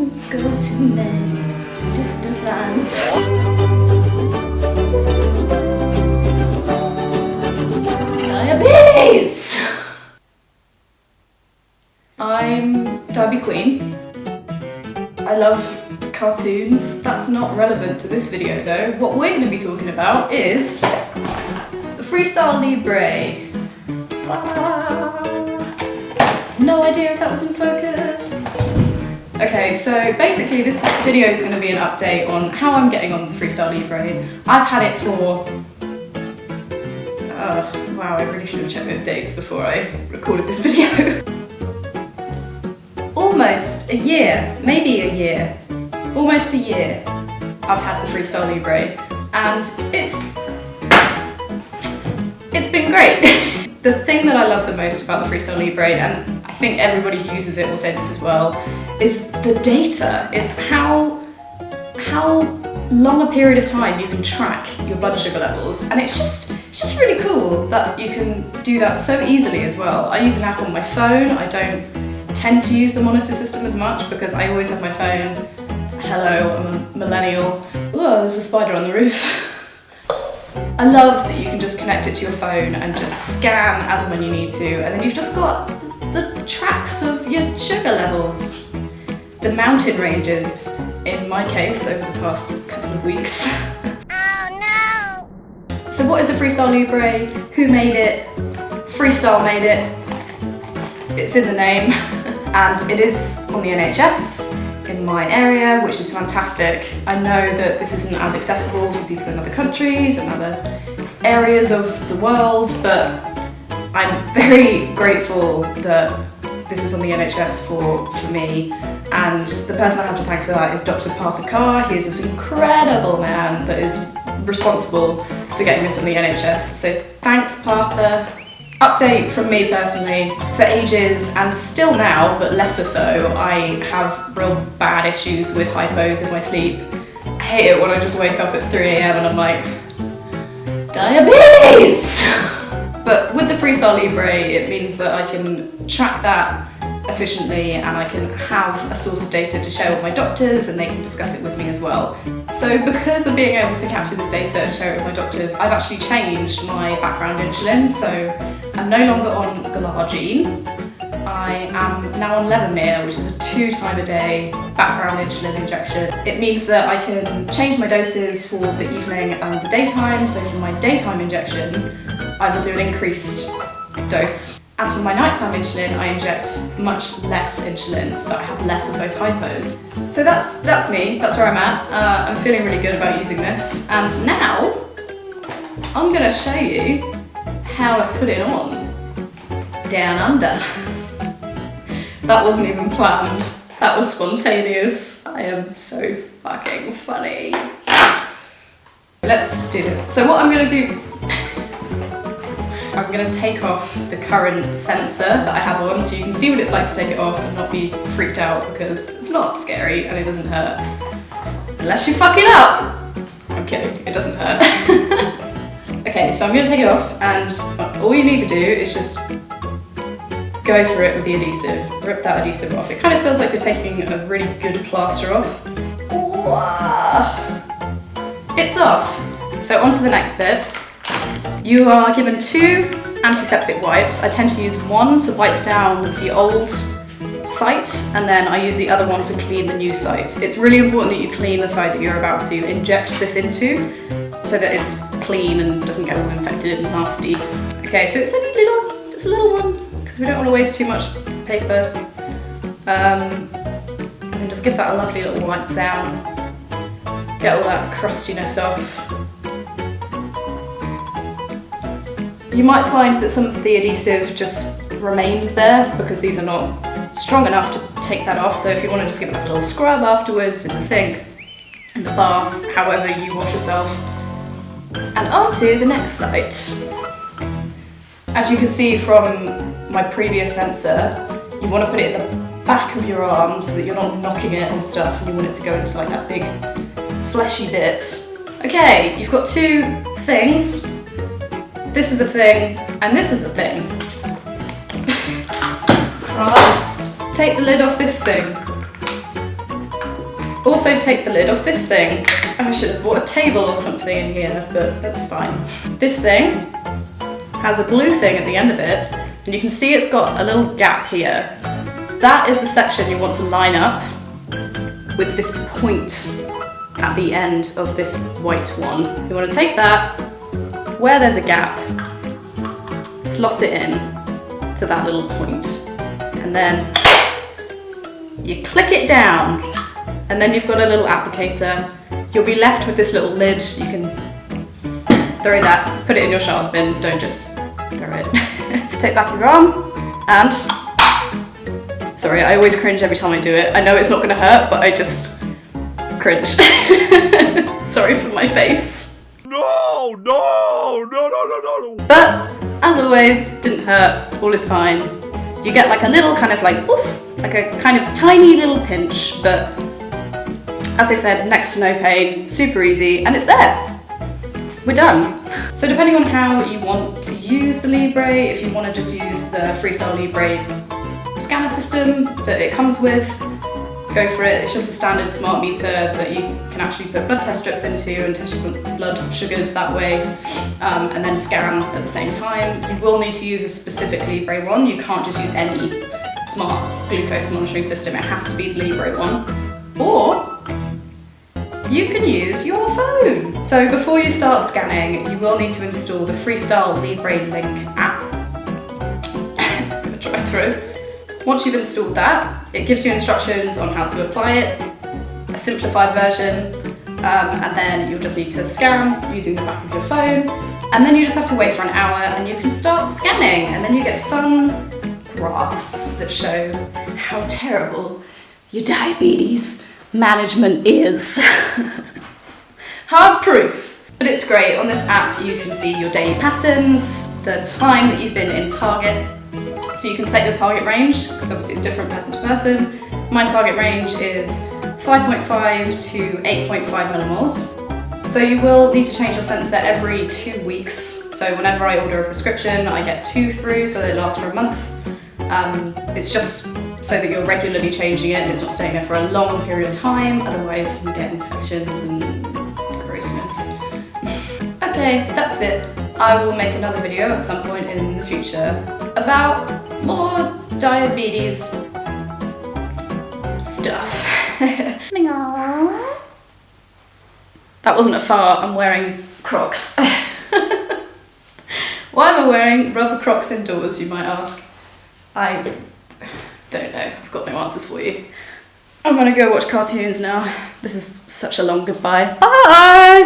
songs go to many distant lands. Diabetes! I'm Derby Queen. I love cartoons. That's not relevant to this video though. What we're going to be talking about is the FreeStyle Libre. No idea if that was in focus. Okay, so basically this video is going to be an update on how I'm getting on the FreeStyle Libre. I've had it for... wow, I really should have checked those dates before I recorded this video. Almost a year, maybe a year. Almost a year I've had the FreeStyle Libre, and it's been great. The thing that I love the most about the FreeStyle Libre, and I think everybody who uses it will say this as well, is the data, is how long a period of time you can track your blood sugar levels, and it's just really cool that you can do that so easily as well. I use an app on my phone. I don't tend to use the monitor system as much because I always have my phone. Hello, I'm a millennial. Oh, there's a spider on the roof. I love that you can just connect it to your phone and just scan as and when you need to, and then you've just got the tracks of your sugar levels. The mountain ranges, in my case, over the past couple of weeks. Oh no! So what is a FreeStyle Libre? Who made it? FreeStyle made it. It's in the name. And it is on the NHS in my area, which is fantastic. I know that this isn't as accessible for people in other countries and other areas of the world, but I'm very grateful that this is on the NHS for me. And the person I have to thank for that is Dr. Partha Carr. He is this incredible man that is responsible for getting this on the NHS. So thanks, Partha. Update from me personally, for ages and still now, but lesser so, I have real bad issues with hypos in my sleep. I hate it when I just wake up at 3 AM and I'm like, diabetes! But with the FreeStyle Libre, it means that I can track that efficiently and I can have a source of data to share with my doctors and they can discuss it with me as well. So because of being able to capture this data and share it with my doctors, I've actually changed my background insulin. So I'm no longer on glargine. I am now on Levemir, which is a 2-time-a-day background insulin injection. It means that I can change my doses for the evening and the daytime. So for my daytime injection, I will do an increased dose. And for my nighttime insulin, I inject much less insulin so that I have less of those hypos. So that's me, that's where I'm at. I'm feeling really good about using this. And now, I'm gonna show you how I put it on down under. That wasn't even planned. That was spontaneous. I am so fucking funny. Let's do this. So what I'm gonna do, I'm going to take off the current sensor that I have on so you can see what it's like to take it off and not be freaked out because it's not scary and it doesn't hurt. Unless you fuck it up! I'm kidding, it doesn't hurt. Okay, so I'm going to take it off and all you need to do is just go through it with the adhesive. Rip that adhesive off. It kind of feels like you're taking a really good plaster off. It's off! So on to the next bit. You are given 2 antiseptic wipes. I tend to use one to wipe down the old site and then I use the other one to clean the new site. It's really important that you clean the site that you're about to inject this into so that it's clean and doesn't get all infected and nasty. Okay, so it's a little one because we don't want to waste too much paper. And then just give that a lovely little wipe down. Get all that crustiness off. You might find that some of the adhesive just remains there because these are not strong enough to take that off. So if you want to just give it like a little scrub afterwards in the sink, in the bath, however you wash yourself. And on to the next site. As you can see from my previous sensor, you want to put it in the back of your arm so that you're not knocking it on stuff and you want it to go into like that big fleshy bit. Okay, you've got 2 things. This is a thing, and this is a thing. Christ. Take the lid off this thing. Also take the lid off this thing. I should have bought a table or something in here, but that's fine. This thing has a blue thing at the end of it, and you can see it's got a little gap here. That is the section you want to line up with this point at the end of this white one. You want to take that, where there's a gap, slot it in to that little point, and then you click it down, and then you've got a little applicator. You'll be left with this little lid. You can throw that, put it in your shards bin, don't just throw it. Take back your arm, and sorry, I always cringe every time I do it. I know it's not gonna hurt, but I just cringe. Sorry for my face. No, no, no, no, no, no. But as always, didn't hurt, all is fine. You get like a little kind of like, oof, like a kind of tiny little pinch, but as I said, next to no pain, super easy, and it's there. We're done. So depending on how you want to use the Libre, if you want to just use the FreeStyle Libre scanner system that it comes with, go for it. It's just a standard smart meter that you can actually put blood test strips into and test your blood sugars that way, and then scan at the same time. You will need to use a specific Libre one. You can't just use any smart glucose monitoring system. It has to be the Libre one. Or you can use your phone. So before you start scanning, you will need to install the FreeStyle Libre Link app. I'm gonna try through. Once you've installed that, it gives you instructions on how to apply it, a simplified version, and then you'll just need to scan using the back of your phone, and then you just have to wait for an hour and you can start scanning, and then you get fun graphs that show how terrible your diabetes management is. Hard proof, but it's great. On this app you can see your daily patterns, the time that you've been in target, so you can set your target range, because obviously it's different person to person. My target range is 5.5 to 8.5 millimoles. So you will need to change your sensor every 2 weeks. So whenever I order a prescription, I get 2 through, so they last for a month. It's just so that you're regularly changing it and it's not staying there for a long period of time, otherwise you can get infections and grossness. Okay, that's it. I will make another video at some point in the future about more diabetes stuff. That wasn't a fart, I'm wearing Crocs. Why am I wearing rubber Crocs indoors, you might ask? I don't know, I've got no answers for you. I'm gonna go watch cartoons now. This is such a long goodbye. Bye!